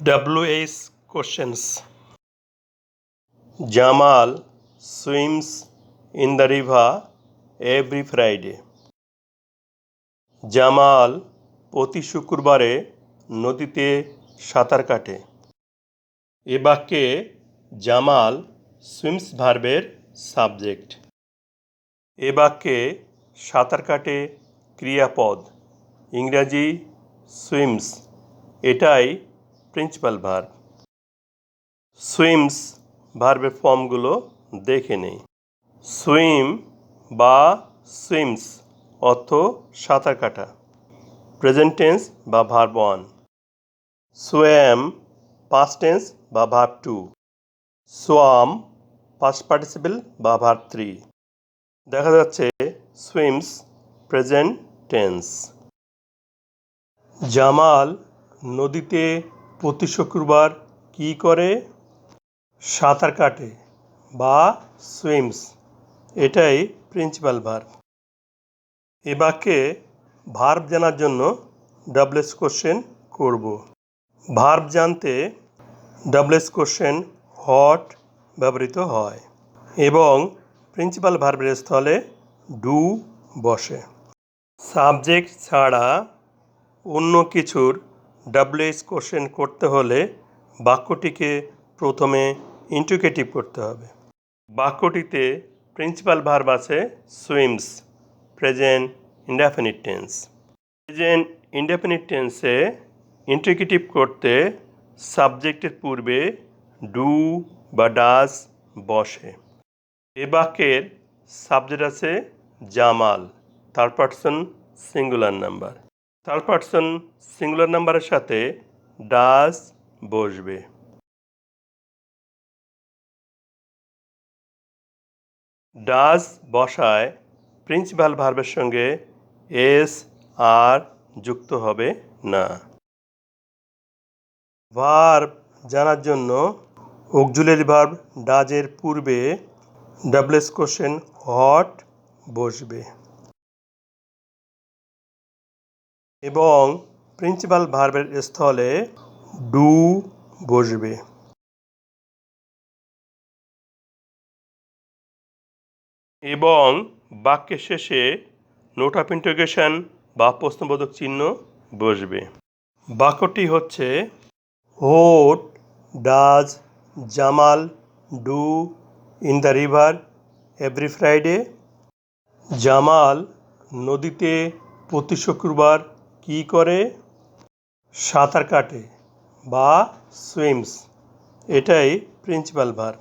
WH questions. Jamal swims in the river every Friday. Jamal প্রতি শুক্রবারে নদীতে সাঁতার কাটে। এ বাক্যে জামাল সুইমস ভার্বের সাবজেক্ট। এ বাক্যে সাঁতার কাটে ক্রিয়াপদ, ইংরাজি সুইমস, এটাই প্রিন্সিপাল ভার্ব। সুইমস ভার্বের ফর্মগুলো দেখে নেই। সুইম বা সুইমস অর্থ সাঁতার কাটা, প্রেজেন্ট টেন্স বা ভার্ব 1। সোয়াম পাস্ট টেন্স বা ভার্ব 2। সোয়াম পাস্ট পার্টিসিপল বা ভার্ব 3। দেখা যাচ্ছে সুইমস প্রেজেন্ট টেন্স। জামাল নদীতে প্রতি শুক্রবার কী করে? সাঁতার কাটে বা সুইমস, এটাই প্রিন্সিপাল ভার্ব। এ বাক্যে ভার্ব জানার জন্য WH কোশ্চেন করব। ভার্ব জানতে WH কোশ্চেন হট ব্যবহৃত হয় এবং প্রিন্সিপাল ভার্বের স্থলে ডু বসে। সাবজেক্ট ছাড়া অন্য কিছুর WH কোশ্চেন করতে হলে বাক্যটিকে প্রথমে ইন্টিগ্রেটিভ করতে হবে। বাক্যটিতে প্রিন্সিপাল ভার্ব আছে swims, present indefinite tense. Present indefinite টেন্সে ইন্টিগ্রেটিভ করতে সাবজেক্টের পূর্বে ডু বা ডাজ বসে। এ বাক্যের সাবজেক্ট আছে Jamal, third person singular number. Third person singular নাম্বারের সাথে ডাজ বসবে। ডাজ বসায় প্রিন্সিপাল ভার্বের সঙ্গে এস আর যুক্ত হবে না। ভার্ব জানার জন্য অক্সিলারি ভার্ব ডাজের পূর্বে WH কোশ্চেন হট বসবে এবং প্রিন্সিপাল ভার্বের স্থলে ডু বসবে। এবং বাক্যের শেষে নোট অফ ইন্টারোগেশন বা প্রশ্নবোধক চিহ্ন বসবে। বাক্যটি হচ্ছে what does Jamal do in the river every Friday? Jamal নদীতে প্রতি শুক্রবার কী করে? সাঁতার কাটে বা সুইমস, এটাই প্রিন্সিপাল ভার্ব।